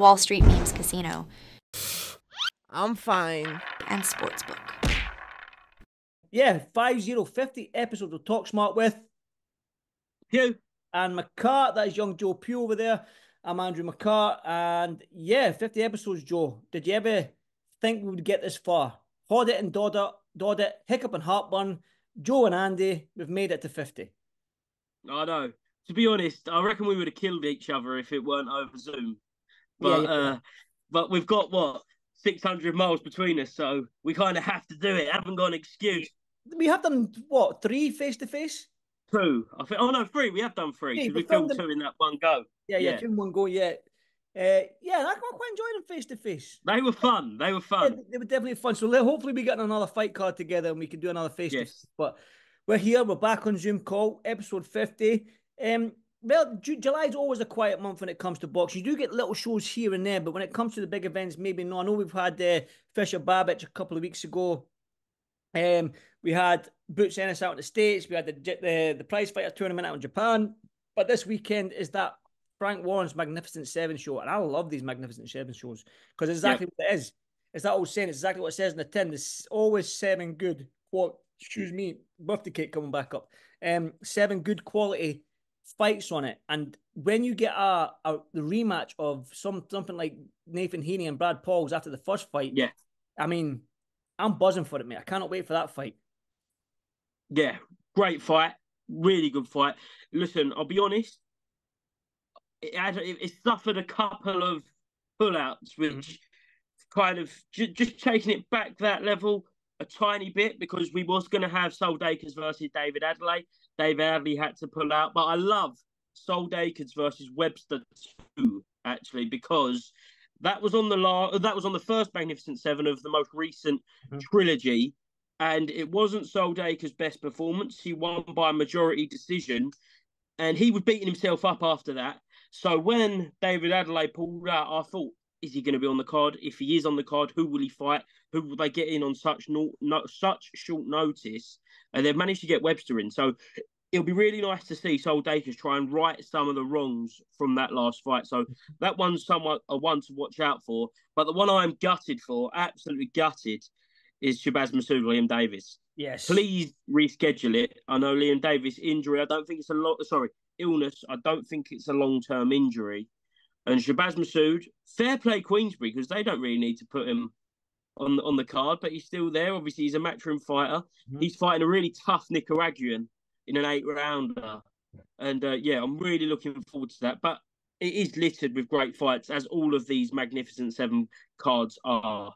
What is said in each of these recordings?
Wall Street Memes Casino, I'm fine. and Sportsbook. Yeah, 5050 episodes of Talk Smart with PUGH and McCART. That is young Joe Pugh over there. I'm Andrew McCART. And yeah, 50 episodes, Joe. Did you ever think we would get this far? Hod it and Dod it, hiccup and heartburn. Joe and Andy, we've made it to 50. I know. To be honest, I reckon we would have killed each other if it weren't over Zoom. But but we've got what 600 miles between us, so we kind of have to do it. I haven't got an excuse. We have done what, 3 face to face? 2, I think. Oh no, 3. We have done 3 because we filmed 2 in that one go. Yeah, 2 in one go. Yeah, I quite enjoyed them face to face. They were fun. They were fun. Yeah, they were definitely fun. So hopefully we get another fight card together and we can do another face to face. Yes. But we're here. We're back on Zoom call, episode 50. Well, July's always a quiet month when it comes to boxing. You do get little shows here and there, but when it comes to the big events, maybe no. I know we've had Fisher Babbage a couple of weeks ago. We had Butch Ennis out in the States. We had the prize fighter tournament out in Japan. But this weekend is that Frank Warren's Magnificent Seven show. And I love these Magnificent Seven shows because it's exactly what it is. It's that old saying. It's exactly what it says in the tin. There's always 7 good birthday cake coming back up. 7 good quality fights on it. And when you get the rematch of something like Nathan Heaney and Brad Pauls after the first fight, yeah, I mean, I'm buzzing for it, mate. I cannot wait for that fight. Yeah, great fight. Really good fight. Listen, I'll be honest. It suffered a couple of pullouts, which kind of just taking it back that level a tiny bit, because we was going to have Soldakers versus David Adelaide. David Adelaide had to pull out, but I love Soldakers versus Webster too, actually, because that was on the first Magnificent Seven of the most recent trilogy, and it wasn't Soldakers' best performance. He won by majority decision, and he was beating himself up after that. So when David Adelaide pulled out, I thought, is he going to be on the card? If he is on the card, who will he fight? Who will they get in on such short notice? And they've managed to get Webster in. So it'll be really nice to see Soldakers try and right some of the wrongs from that last fight. So that one's somewhat a one to watch out for. But the one I'm gutted for, absolutely gutted, is Shabazz Massoud, Liam Davis. Yes. Please reschedule it. I know Liam Davis injury. I don't think it's illness. I don't think it's a long-term injury. And Shabazz Massoud, fair play Queensbury, because they don't really need to put him on the card, but he's still there. Obviously, he's a matchroom fighter. He's fighting a really tough Nicaraguan in an 8-rounder. And I'm really looking forward to that. But it is littered with great fights, as all of these Magnificent Seven cards are.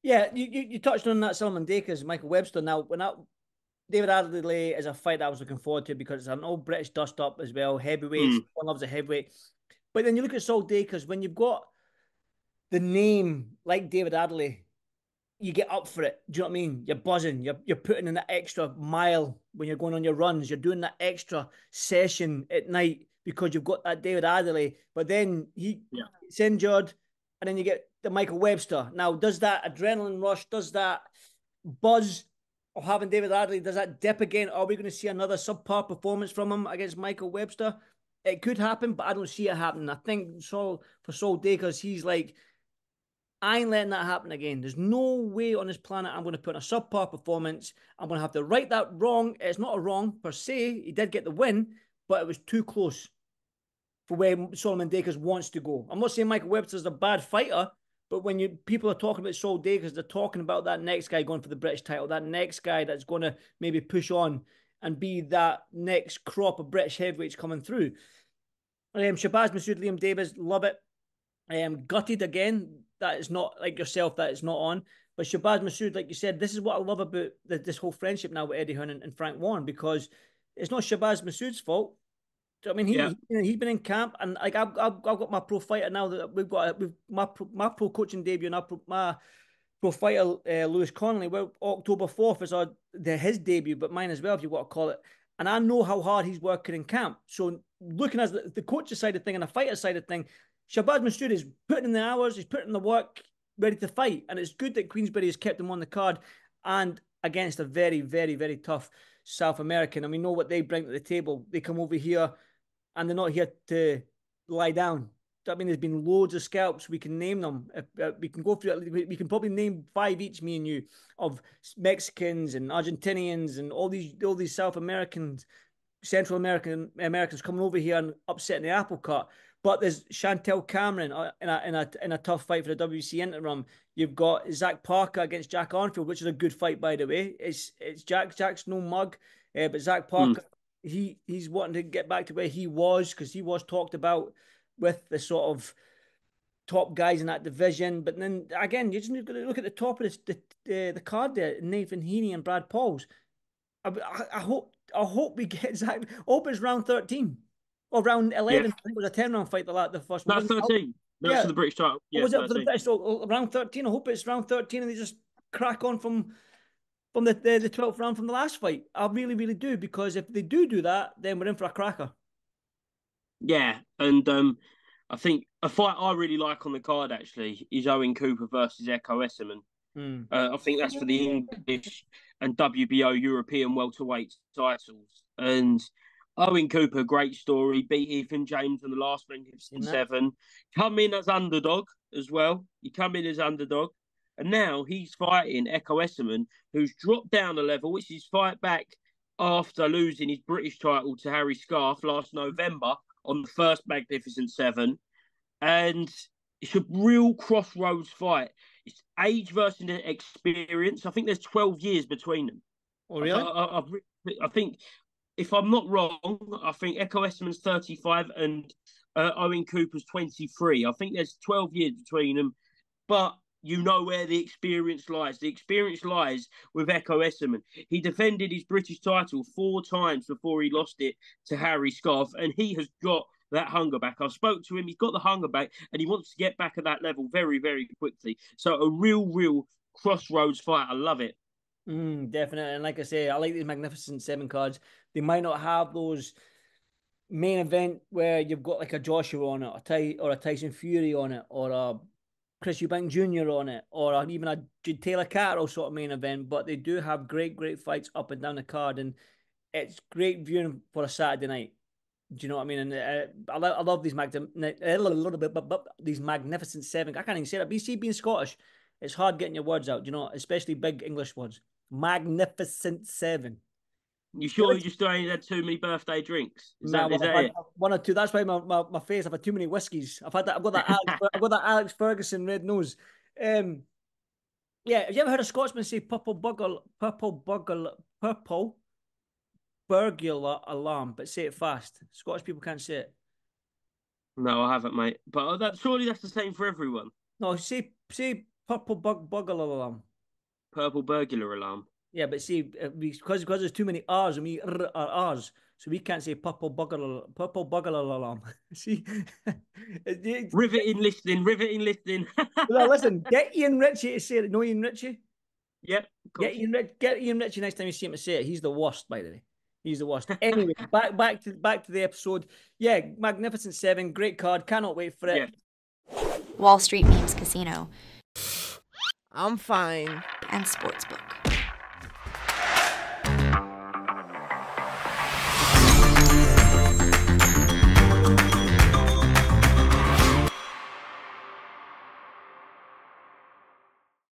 Yeah, you touched on that Solomon Dakers, Michael Webster. Now, David Adelaide is a fight I was looking forward to because it's an old British dust-up as well, heavyweight. Everyone loves a heavyweight. But then you look at Saul Dakers, when you've got the name like David Adelaide, you get up for it. Do you know what I mean? You're buzzing. You're putting in that extra mile when you're going on your runs. You're doing that extra session at night because you've got that David Adelaide. But then he's injured, and then you get the Michael Webster. Now, does that adrenaline rush, does that buzz of having David Adelaide, does that dip again? Are we going to see another subpar performance from him against Michael Webster? It could happen, but I don't see it happening. I think for Saul Dakers, he's like, I ain't letting that happen again. There's no way on this planet I'm going to put in a subpar performance. I'm going to have to right that wrong. It's not a wrong per se. He did get the win, but it was too close for where Solomon Dakers wants to go. I'm not saying Michael Webster's a bad fighter, but when people are talking about Saul Dakers, they're talking about that next guy going for the British title, that next guy that's going to maybe push on and be that next crop of British heavyweights coming through. Shabazz Massoud, Liam Davis, love it. Gutted again, that is not like yourself, that is not on. But Shabazz Massoud, like you said, this is what I love about this whole friendship now with Eddie Hearn and Frank Warren, because it's not Shabazz Massoud's fault. I mean, he's been in camp, and like I've got my pro fighter now that we've my pro coaching debut, and my pro fighter Lewis Connolly. Well, October 4th is his debut, but mine as well, if you want to call it. And I know how hard he's working in camp. So looking at the coach's side of thing and the fighter side of thing, Shabazz Massoud is putting in the hours, he's putting in the work, ready to fight. And it's good that Queensbury has kept him on the card and against a very, very, very tough South American. And we know what they bring to the table. They come over here and they're not here to lie down. I mean, there's been loads of scalps. We can name them. We can go through it. We can probably name 5 each, me and you, of Mexicans and Argentinians and all these South Americans, Central Americans coming over here and upsetting the apple cart. But there's Chantel Cameron in a tough fight for the WC interim. You've got Zach Parker against Jack Arnfield, which is a good fight, by the way. It's Jack's no mug, but Zach Parker, he's wanting to get back to where he was, because he was talked about with the sort of top guys in that division. But then again, you just need to look at the top of the card there: Nathan Heaney and Brad Pauls. I hope we get Zach. I hope it's round 13 or round 11. Yeah. I think it was a 10-round fight. The first one. No, 13. No, yeah. For the British title. Yeah, was it for the British? So round 13. I hope it's round 13 and they just crack on from the 12th round from the last fight. I really, really do, because if they do that, then we're in for a cracker. Yeah, and I think a fight I really like on the card actually is Owen Cooper versus Echo Esserman. I think that's for the English and WBO European welterweight titles. And Owen Cooper, great story, beat Ethan James in the last Magnificent Seven. Come in as underdog as well. You come in as underdog. And now he's fighting Echo Esserman, who's dropped down a level, which is fight back after losing his British title to Harry Scarf last November on the first Magnificent Seven. And it's a real crossroads fight. It's age versus experience. I think there's 12 years between them. Oh, really? I think, if I'm not wrong, I think Echo Esserman's 35 and Owen Cooper's 23. I think there's 12 years between them. But you know where the experience lies. The experience lies with Echo Esserman. He defended his British title 4 times before he lost it to Harry Scarf, and he has got that hunger back. I spoke to him. He's got the hunger back, and he wants to get back at that level very, very quickly. So a real crossroads fight. I love it. Definitely. And like I say, I like these Magnificent Seven cards. They might not have those main event where you've got like a Joshua on it, or a Tyson Fury on it, or a Chris Eubank Jr. on it, or even a Jude Taylor Carroll sort of main event. But they do have great fights up and down the card, and it's great viewing for a Saturday night. Do you know what I mean? And I love these these Magnificent Seven. I can't even say that. BC being Scottish, it's hard getting your words out. You know, especially big English words. Magnificent Seven. You sure you just don't had too many birthday drinks? Is that it? 1 or 2. That's why my face. I've had too many whiskies. I've got that Alex Ferguson red nose. Yeah. Have you ever heard a Scotsman say purple burglar alarm, but say it fast? Scottish people can't say it. No, I haven't, mate. But surely that's the same for everyone. No, say purple burglar alarm. Purple burglar alarm. Yeah, but see, because there's too many R's and we are R's, so we can't say purple burglar alarm. See, riveting listening. No, listen, get Ian Ritchie to say it. Know Ian Ritchie? Yep. Get Ian Ritchie next time you see him to say it. He's the worst, by the way. He's the worst. Anyway, back to the episode. Yeah, Magnificent Seven, great card. Cannot wait for it. Wall Street Memes Casino. I'm fine. And Sportsbook.